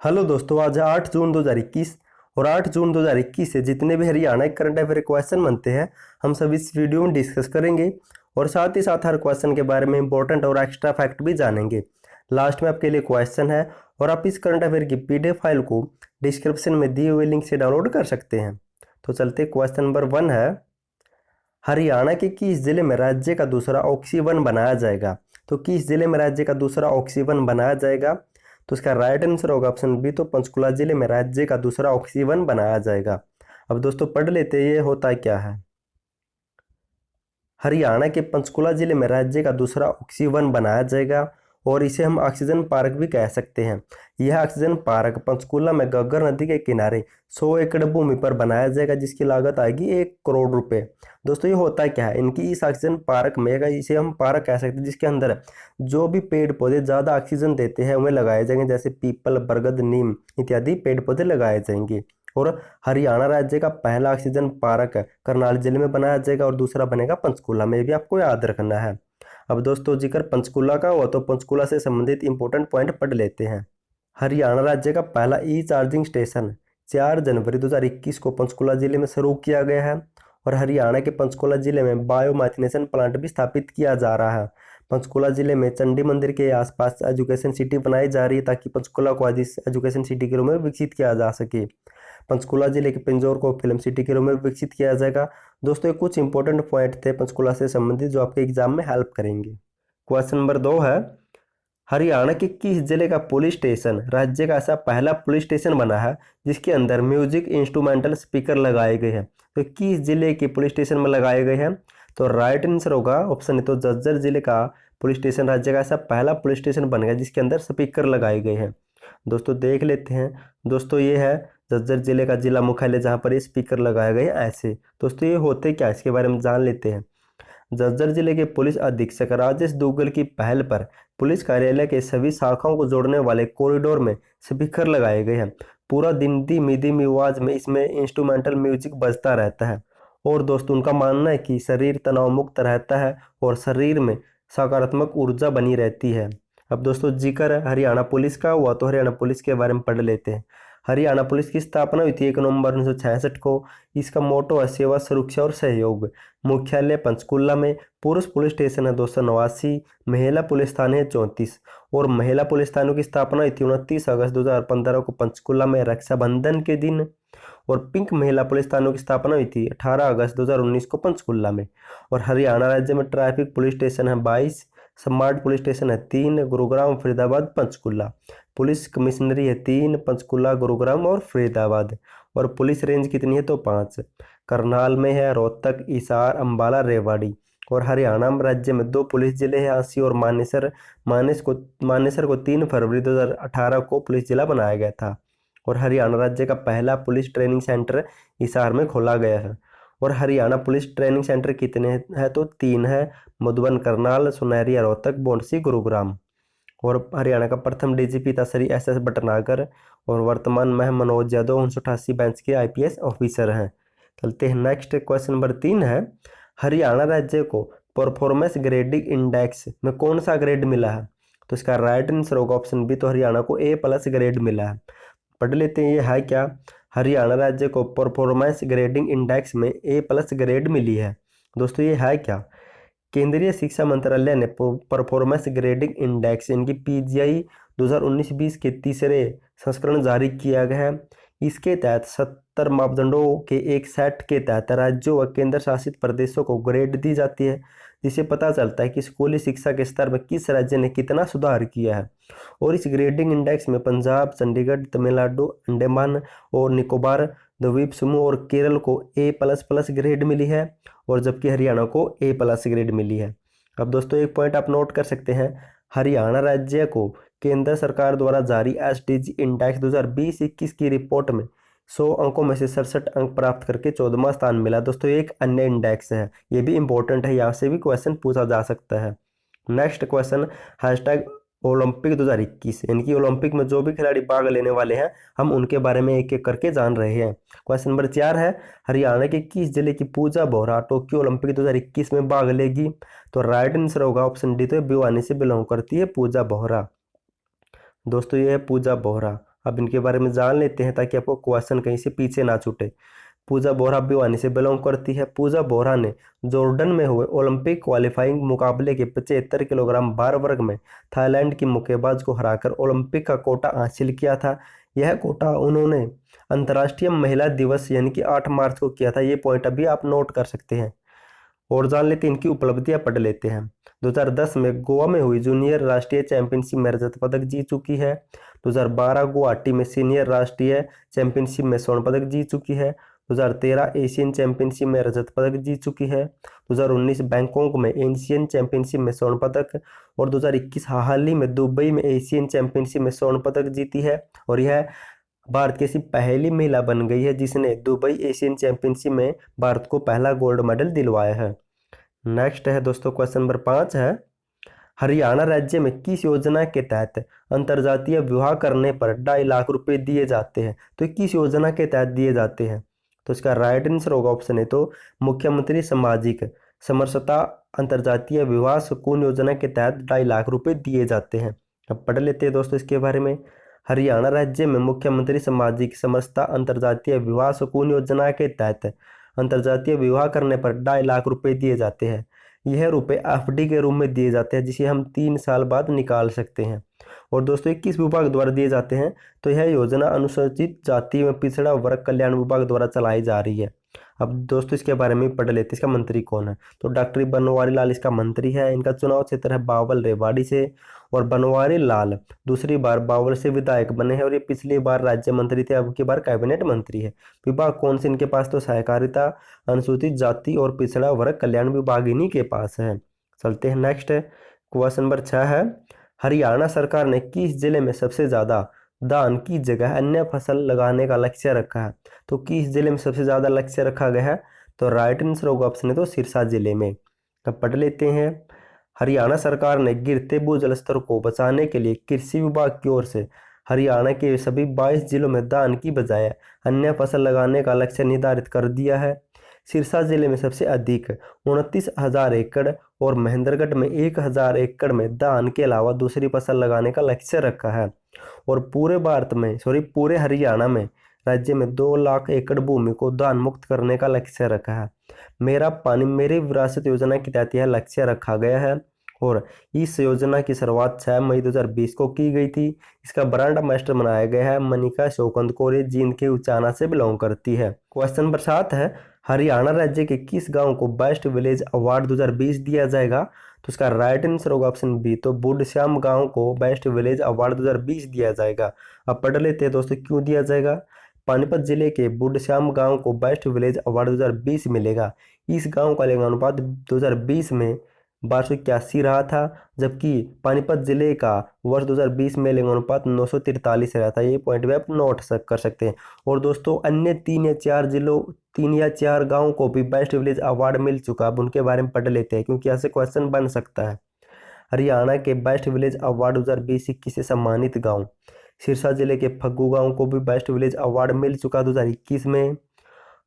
Hello दोस्तों, आज है 8 जून 2021 और 8 जून 2021 से जितने भी हरियाणा के करंट अफेयर क्वेश्चन बनते हैं हम सब इस वीडियो में डिस्कस करेंगे और साथ ही साथ हर क्वेश्चन के बारे में इंपॉर्टेंट और एक्स्ट्रा फैक्ट भी जानेंगे। लास्ट में आपके लिए क्वेश्चन है और आप इस करंट अफेयर की पीडीएफ फाइल को डिस्क्रिप्शन में दिए हुए लिंक से डाउनलोड कर सकते हैं। तो चलते क्वेश्चन नंबर 1 है, हरियाणा के किस जिले में राज्य का दूसरा ऑक्सीवन बनाया जाएगा? तो किस जिले में राज्य का दूसरा ऑक्सीवन बनाया जाएगा? तो इसका राइट आंसर होगा ऑप्शन बी, तो पंचकुला जिले में राज्य का दूसरा ऑक्सीवन बनाया जाएगा। अब दोस्तों पढ़ लेते हैं ये होता क्या है। हरियाणा के पंचकुला जिले में राज्य का दूसरा ऑक्सीवन बनाया जाएगा और इसे हम ऑक्सीजन पार्क भी कह सकते हैं। यह ऑक्सीजन पार्क पंचकुला में घग्गर नदी के किनारे 100 एकड़ भूमि पर बनाया जाएगा, जिसकी लागत आएगी 1 करोड़ रुपए। दोस्तों ये होता क्या है, इनकी इस ऑक्सीजन पार्क में, इसे हम पार्क कह सकते हैं, जिसके अंदर जो भी पेड़ पौधे ज़्यादा ऑक्सीजन देते हैं उन्हें लगाए जाएंगे, जैसे पीपल, बरगद, नीम इत्यादि पेड़ पौधे लगाए जाएंगे। और हरियाणा राज्य का पहला ऑक्सीजन पार्क करनाल जिले में बनाया जाएगा और दूसरा बनेगा पंचकुला में, भी आपको याद रखना है। अब दोस्तों जिक्र पंचकुला का हुआ तो पंचकुला से संबंधित इंपॉर्टेंट पॉइंट पढ़ लेते हैं। हरियाणा राज्य का पहला ई चार्जिंग स्टेशन 4 जनवरी 2021 को पंचकुला जिले में शुरू किया गया है और हरियाणा के पंचकुला जिले में बायोमाइथनेशन प्लांट भी स्थापित किया जा रहा है। पंचकुला जिले में चंडी मंदिर के आसपास एजुकेशन सिटी बनाई जा रही है ताकि पंचकुला को आज एजुकेशन सिटी के रूप में विकसित किया जा सके। पंचकुला जिले के पिंजौर को फिल्म सिटी के रूप में विकसित किया जाएगा। दोस्तों ये कुछ इंपॉर्टेंट पॉइंट थे पंचकुला से संबंधित जो आपके एग्जाम में हेल्प करेंगे। क्वेश्चन नंबर 2 है, हरियाणा के किस जिले का पुलिस स्टेशन राज्य का ऐसा पहला पुलिस स्टेशन बना है जिसके अंदर म्यूजिक इंस्ट्रूमेंटल स्पीकर लगाए गए हैं? तो किस जिले के पुलिस स्टेशन में लगाए गए हैं? तो राइट आंसर होगा ऑप्शन ए, तो झज्जर जिले का पुलिस स्टेशन राज्य का ऐसा पहला पुलिस स्टेशन बन गया जिसके अंदर स्पीकर लगाए गए हैं। दोस्तों देख लेते हैं। दोस्तों ये है झज्जर जिले का जिला मुख्यालय जहाँ पर ये स्पीकर लगाए गए ऐसे। दोस्तों ये होते क्या, इसके बारे में जान लेते हैं। झज्जर जिले के पुलिस अधीक्षक राजेश दुग्गल की पहल पर पुलिस कार्यालय के सभी शाखाओं को जोड़ने वाले कॉरिडोर में स्पीकर लगाए गए हैं। पूरा दिन धीमी धीमी आवाज में इसमें इंस्ट्रूमेंटल म्यूजिक बजता रहता है और दोस्तों उनका मानना है कि शरीर तनाव मुक्त रहता है और शरीर में सकारात्मक ऊर्जा बनी रहती है। अब दोस्तों जिक्र हरियाणा पुलिस का हुआ तो हरियाणा पुलिस के बारे में पढ़ लेते हैं। हरियाणा पुलिस की स्थापना हुई थी 1 नवंबर 1966 को। इसका मोटो है सेवा, सुरक्षा और सहयोग। मुख्यालय पंचकुला में। पुरुष पुलिस स्टेशन है 289, महिला पुलिस थाने है 34 और महिला पुलिस थानों की स्थापना हुई थी 29 अगस्त 2015 को पंचकुला में रक्षाबंधन के दिन। और पिंक महिला पुलिस थानों की स्थापना हुई थी 18 अगस्त 2019 को पंचकुला में। और हरियाणा राज्य में ट्रैफिक पुलिस स्टेशन है 22, स्मार्ट पुलिस स्टेशन है 3, गुरुग्राम, फरीदाबाद, पंचकुला। पुलिस कमिश्नरी है 3, पंचकुला, गुरुग्राम और फरीदाबाद। और पुलिस रेंज कितनी है तो 5, करनाल में है, रोहतक, हिसार, अंबाला, रेवाड़ी। और हरियाणा राज्य में 2 पुलिस जिले हैं, आसी और मानेसर। मानेसर को 3 फरवरी 2018 को पुलिस जिला बनाया गया था। और हरियाणा राज्य का पहला पुलिस ट्रेनिंग सेंटर हिसार में खोला गया है। और हरियाणा पुलिस ट्रेनिंग सेंटर कितने हैं तो 3 है, मधुबन, करनाल, सुनहरिया, रोहतक, बोंडसी, गुरुग्राम। और हरियाणा का प्रथम डीजीपी था श्री एस भटनागर और वर्तमान में मनोज यादव 1988 बैंच के आईपीएस ऑफिसर हैं। चलते हैं नेक्स्ट। क्वेश्चन नंबर 3 है, हरियाणा राज्य को परफॉर्मेंस ग्रेडिंग इंडेक्स में कौन सा ग्रेड मिला है? तो इसका राइट आंसर होगा ऑप्शन बी, तो हरियाणा को A+ ग्रेड मिला है। पढ़ लेते हैं ये है क्या। हरियाणा राज्य को परफॉर्मेंस ग्रेडिंग इंडेक्स में A+ ग्रेड मिली है। दोस्तों ये है क्या, केंद्रीय शिक्षा मंत्रालय ने परफॉर्मेंस ग्रेडिंग इंडेक्स इनकी PGI 2019-20 के तीसरे संस्करण जारी किया गया है। इसके तहत 70 मापदंडों के एक सेट के तहत राज्यों व केंद्र शासित प्रदेशों को ग्रेड दी जाती है, जिससे पता चलता है कि स्कूली शिक्षा के स्तर में किस राज्य ने कितना सुधार किया है। और इस ग्रेडिंग इंडेक्स में पंजाब, चंडीगढ़, तमिलनाडु, अंडमान और निकोबार द्वीप समूह और केरल को A++ ग्रेड मिली है और जबकि हरियाणा को A+ ग्रेड मिली है। अब दोस्तों एक पॉइंट आप नोट कर सकते हैं, हरियाणा राज्य को केंद्र सरकार द्वारा जारी SDG इंडेक्स 2020-21 की रिपोर्ट में 100 अंकों में से 67 अंक प्राप्त करके 14वां स्थान मिला। दोस्तों एक अन्य इंडेक्स है, ये भी इंपॉर्टेंट है, यहाँ से भी क्वेश्चन पूछा जा सकता है। नेक्स्ट क्वेश्चन, हैशटैग ओलंपिक 2021, इनकी ओलंपिक में जो भी खिलाड़ी भाग लेने वाले हैं हम उनके बारे में एक एक करके जान रहे हैं। क्वेश्चन नंबर 4 है, हरियाणा के किस जिले की पूजा बोहरा टोक्यो ओलंपिक 2021 में भाग लेगी? तो राइट आंसर होगा ऑप्शन डी, तो भिवानी से बिलोंग करती है पूजा बोहरा। दोस्तों ये है पूजा बोहरा। अब इनके बारे में जान लेते हैं ताकि आपको क्वेश्चन कहीं से पीछे ना छूटे। पूजा बोहरा भिवानी से बिलोंग करती है। पूजा बोहरा ने जॉर्डन में हुए ओलंपिक क्वालिफाइंग मुकाबले के 75 किलोग्राम भार वर्ग में थाईलैंड की मुक्केबाज को हराकर ओलंपिक का कोटा हासिल किया था। यह कोटा उन्होंने अंतर्राष्ट्रीय महिला दिवस यानी कि 8 मार्च को किया था। ये पॉइंट अभी आप नोट कर सकते हैं। और जान लेते हैं इनकी उपलब्धियां, पढ़ लेते हैं। 2010 में गोवा में हुई जूनियर राष्ट्रीय चैंपियनशिप में रजत पदक जीत चुकी है। 2012 गुवाहाटी में सीनियर राष्ट्रीय चैंपियनशिप में स्वर्ण पदक जीत चुकी है। 2013 एशियन चैंपियनशिप में रजत पदक जीत चुकी है। 2019 बैंकॉक में एशियन चैंपियनशिप में स्वर्ण पदक और 2021 हाल ही में दुबई में एशियन चैंपियनशिप में स्वर्ण पदक जीती है। और यह भारत की ऐसी पहली महिला बन गई है जिसने दुबई एशियन चैंपियनशिप में भारत को पहला गोल्ड मेडल दिलवाया है। नेक्स्ट है दोस्तों, क्वेश्चन नंबर 5 है, हरियाणा राज्य में किस योजना के तहत अंतर्जातीय विवाह करने पर 2.5 लाख रुपए दिए जाते हैं? तो किस योजना के तहत दिए जाते हैं? तो इसका राइट आंसर होगा ऑप्शन है तो मुख्यमंत्री सामाजिक समरसता अंतर्जातीय विवाह सुकून योजना के तहत 2.5 लाख रुपए दिए जाते हैं। अब पढ़ लेते हैं दोस्तों इसके बारे में। हरियाणा राज्य में मुख्यमंत्री सामाजिक समरसता अंतर्जातीय विवाह सुकून योजना के तहत अंतर्जातीय विवाह करने पर 2.5 लाख रुपए दिए जाते हैं। यह रुपए एफडी के रूप में दिए जाते हैं जिसे हम 3 साल बाद निकाल सकते हैं। और दोस्तों ये किस विभाग द्वारा दिए जाते हैं? तो यह योजना अनुसूचित जाति एवं पिछड़ा वर्ग कल्याण विभाग द्वारा चलाई जा रही है। अब दोस्तों इसके बारे में पढ़ लेते हैं। इसका मंत्री कौन है? तो डॉक्टर बनवारी लाल इसका मंत्री है। इनका चुनाव क्षेत्र है बावल रेवाड़ी से। और बनवारी लाल दूसरी बार बावल से विधायक बने हैं और ये पिछली बार राज्य मंत्री थे, अब की बार कैबिनेट मंत्री है। विभाग कौन से इनके पास? तो सहकारिता अनुसूचित जाति और पिछड़ा वर्ग कल्याण विभाग इन्हीं के पास है। चलते हैं नेक्स्ट, क्वेश्चन नंबर 6 है, हरियाणा सरकार ने किस जिले में सबसे ज्यादा धान की जगह अन्य फसल लगाने का लक्ष्य रखा है? तो किस जिले में सबसे ज्यादा लक्ष्य रखा गया है? तो राइट आंसर होगा ऑप्शन है तो सिरसा जिले में। अब पढ़ लेते हैं, हरियाणा सरकार ने गिरते भूजल स्तर को बचाने के लिए कृषि विभाग की ओर से हरियाणा के सभी 22 जिलों में धान की बजाय अन्य फसल लगाने का लक्ष्य निर्धारित कर दिया है। सिरसा जिले में सबसे अधिक 29,000 एकड़ और महेंद्रगढ़ में 1,000 एकड़ में धान के अलावा दूसरी फसल लगाने का लक्ष्य रखा है। और पूरे हरियाणा में राज्य में 2 लाख एकड़ भूमि को धान मुक्त करने का लक्ष्य रखा है। मेरा पानी मेरी विरासत योजना के तहत यह लक्ष्य रखा गया है और इस योजना की शुरुआत 6 मई 2020 को की गई थी। इसका ब्रांड मास्टर बनाया गया है मनिका शौकंद कौर, जींद के उचाना से बिलोंग करती है। क्वेश्चन नंबर 7 है, हरियाणा राज्य के किस गांव को बेस्ट विलेज अवार्ड 2020 दिया जाएगा? तो इसका राइट आंसर होगा ऑप्शन बी तो बुढ़श्याम गांव को बेस्ट विलेज अवार्ड 2020 दिया जाएगा। अब पढ़ लेते हैं दोस्तों क्यों दिया जाएगा। पानीपत जिले के बुढ़श्याम गांव को बेस्ट विलेज अवार्ड 2020 मिलेगा। इस गांव का लिंगानुपात 2020 में 1281 रहा था, जबकि पानीपत जिले का वर्ष 2020 में लिंगानुपात 943 रहा था। ये पॉइंट भी आप नोट कर सकते हैं। और दोस्तों अन्य 3 या 4 गाँव को भी बेस्ट विलेज अवार्ड मिल चुका। अब उनके बारे में पढ़ लेते हैं क्योंकि ऐसे क्वेश्चन बन सकता है। हरियाणा के बेस्ट विलेज अवार्ड 2020-21 से सम्मानित गाँव, सिरसा जिले के फग्गू गांव को भी बेस्ट विलेज अवार्ड मिल चुका 2021 में।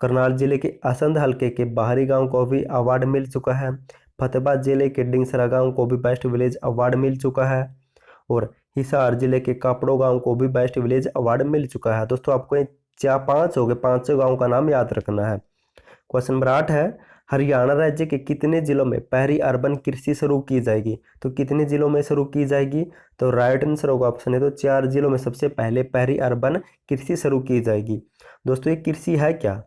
करनाल जिले के असंध हलके के बाहरी गांव को भी अवार्ड मिल चुका है। फतेहाबाद जिले के डिंगसरा गांव को भी बेस्ट विलेज अवार्ड मिल चुका है। और हिसार जिले के कापड़ो गांव को भी बेस्ट विलेज अवार्ड मिल चुका है। दोस्तों आपको ये 5 हो गए, 5 गाँव का नाम याद रखना है। क्वेश्चन नंबर 8 है, हरियाणा राज्य के कितने जिलों में पहली अर्बन कृषि शुरू की जाएगी? तो कितने जिलों में शुरू की जाएगी? तो राइट आंसर होगा ऑप्शन है तो 4 जिलों में सबसे पहले पहली अर्बन कृषि शुरू की जाएगी। दोस्तों ये कृषि है क्या?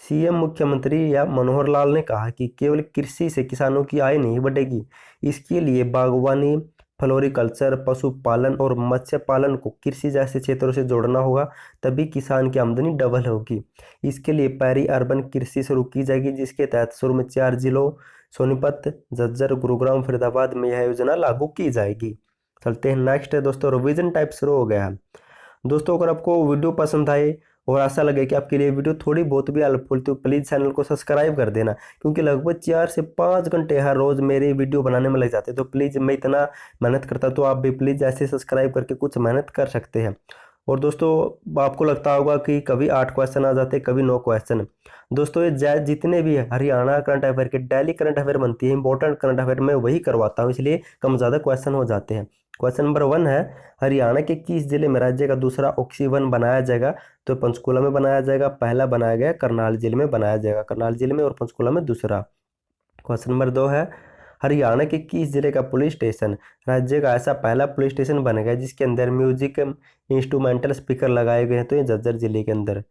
सीएम मुख्यमंत्री या मनोहर लाल ने कहा कि केवल कृषि से किसानों की आय नहीं बढ़ेगी, इसके लिए बागवानी, फ्लोरिकल्चर, पशुपालन और मत्स्य पालन को कृषि जैसे क्षेत्रों से जोड़ना होगा, तभी किसान की आमदनी डबल होगी। इसके लिए पहली अर्बन कृषि शुरू की जाएगी जिसके तहत शुरू में 4 जिलों सोनीपत, झज्जर, गुरुग्राम, फरीदाबाद में यह योजना लागू की जाएगी। चलते हैं नेक्स्ट है दोस्तों, रिवीजन टाइप शुरू हो गया है। दोस्तों अगर आपको वीडियो पसंद आए और ऐसा लगे कि आपके लिए वीडियो थोड़ी बहुत भी हेल्पफुल तो प्लीज़ चैनल को सब्सक्राइब कर देना, क्योंकि लगभग 4 से 5 घंटे हर रोज़ मेरे वीडियो बनाने में लग जाते हैं। तो प्लीज़ मैं इतना मेहनत करता तो आप भी प्लीज़ ऐसे सब्सक्राइब करके कुछ मेहनत कर सकते हैं। और दोस्तों आपको लगता होगा कि कभी 8 क्वेश्चन आ जाते कभी 9 क्वेश्चन। दोस्तों ये जितने भी हरियाणा करंट अफेयर के डेली करंट अफेयर बनती है, इंपॉर्टेंट करंट अफेयर में वही करवाता हूँ, इसलिए कम ज़्यादा क्वेश्चन हो जाते हैं। क्वेश्चन नंबर 1 है, हरियाणा के किस जिले में राज्य का दूसरा ऑक्सी वन बनाया जाएगा? तो पंचकुला में बनाया जाएगा, पहला बनाया गया करनाल जिले में बनाया जाएगा, करनाल जिले में, और पंचकुला में दूसरा। क्वेश्चन नंबर 2 है, हरियाणा के किस जिले का पुलिस स्टेशन राज्य का ऐसा पहला पुलिस स्टेशन बनेगा जिसके अंदर म्यूजिक इंस्ट्रूमेंटल स्पीकर लगाए गए हैं? तो ये झज्जर जिले के अंदर।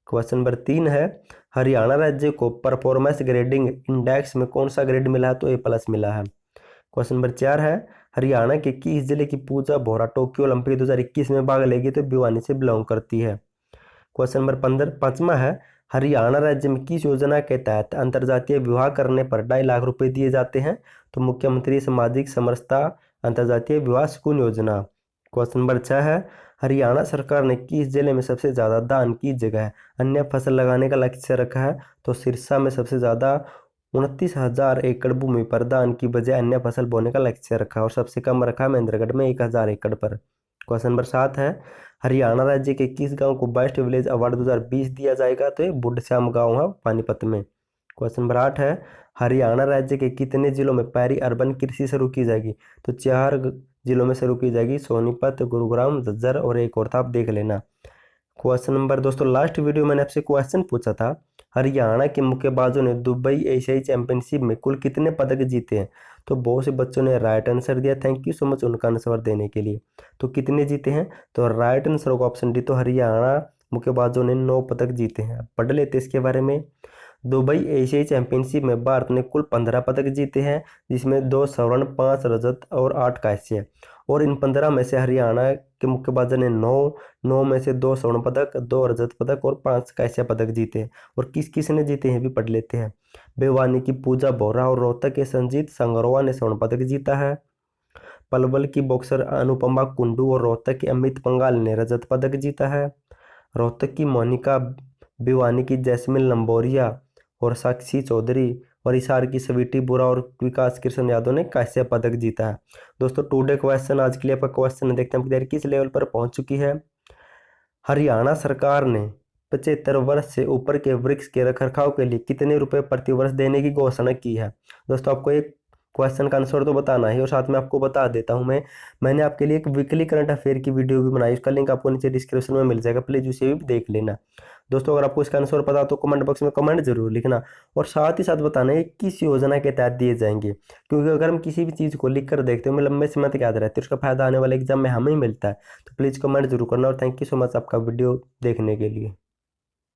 क्वेश्चन नंबर 3 है, हरियाणा राज्य को परफॉर्मेंस ग्रेडिंग इंडेक्स में कौन सा ग्रेड मिला है? तो A+ मिला है। क्वेश्चन नंबर 4 है, हरियाणा के किस जिले की पूजा बोहरा टोक्यो ओलंपिक 2021 में भाग लेगी? तो भिवानी से बिलोंग करती है। क्वेश्चन नंबर 5वां है, हरियाणा राज्य में किस योजना के तहत अंतर्जातीय विवाह करने पर 2.5 लाख रुपए दिए जाते हैं? तो मुख्यमंत्री सामाजिक समरसता अंतर्जातीय विवाह सुकून योजना। क्वेश्चन नंबर 6 है, हरियाणा सरकार ने किस जिले में सबसे ज़्यादा धान की जगह अन्य फसल लगाने का लक्ष्य रखा है? तो सिरसा में सबसे ज़्यादा 29,000 एकड़ भूमि पर धान की बजाय अन्य फसल बोने का लक्ष्य रखा है, और सबसे कम रखा महेंद्रगढ़ में 1,000 एकड़ पर। क्वेश्चन नंबर 7 है, हरियाणा राज्य के किस गांव को बेस्ट विलेज अवार्ड 2020 दिया जाएगा? तो ये बुढ़श्याम गांव है पानीपत में। क्वेश्चन नंबर 8 है, हरियाणा राज्य के कितने जिलों में पेरी अर्बन कृषि शुरू की जाएगी? तो 4 जिलों में शुरू की जाएगी, सोनीपत, गुरुग्राम, झज्जर और एक और था, आप देख लेना। क्वेश्चन नंबर दोस्तों लास्ट वीडियो मैंने आपसे क्वेश्चन पूछा था, हरियाणा के मुक्केबाजों ने दुबई एशियाई चैंपियनशिप में कुल कितने पदक जीते हैं? तो बहुत से बच्चों ने राइट आंसर दिया, थैंक यू सो मच उनका आंसर देने के लिए। तो कितने जीते हैं? तो राइट आंसर होगा ऑप्शन डी, तो हरियाणा मुक्केबाजों ने 9 पदक जीते हैं। पढ़ लेते इसके बारे में। दुबई एशियाई चैंपियनशिप में भारत ने कुल 15 पदक जीते हैं, जिसमें 2 स्वर्ण, 5 रजत और 8 कांस्य। और इन 15 में से हरियाणा के मुक्केबाजों ने 9 में से 2 स्वर्ण पदक, 2 रजत पदक और 5 कांस्य पदक जीते। और किस किस ने जीते हैं भी पढ़ लेते हैं। भिवानी की पूजा बोहरा और रोहतक के संजीत संगरोआ ने स्वर्ण पदक जीता है। पलवल की बॉक्सर अनुपमा कुंडू और रोहतक के अमित पंगाल ने रजत पदक जीता है। रोहतक की मोनिका, भिवानी की जैस्मिन लंबोरिया और साक्षी चौधरी, और हिसार की स्वीटी बुरा और विकास कृष्ण यादव ने कांस्य पदक जीता है। दोस्तों टुडे क्वेश्चन, आज के लिए आपका क्वेश्चन देखते हैं तैयारी किस लेवल पर पहुंच चुकी है। हरियाणा सरकार ने 75 वर्ष से ऊपर के वृक्ष के रखरखाव के लिए कितने रुपए प्रति वर्ष देने की घोषणा की है? दोस्तों आपको एक क्वेश्चन का आंसर तो बताना है, और साथ में आपको बता देता हूं मैंने आपके लिए एक वीकली करंट अफेयर की वीडियो भी बनाई, उसका लिंक आपको नीचे डिस्क्रिप्शन में मिल जाएगा, प्लीज उसे भी देख लेना। दोस्तों अगर आपको इसका आंसर पता तो कमेंट बॉक्स में कमेंट जरूर लिखना, और साथ ही साथ बताना है किस योजना के तहत दिए जाएंगे, क्योंकि अगर हम किसी भी चीज़ को लिख कर देखते हैं लंबे समय तक याद रहती है, उसका फायदा आने वाले एग्जाम में हमें ही मिलता है। तो प्लीज़ कमेंट जरूर करना, और थैंक यू सो मच आपका वीडियो देखने के लिए।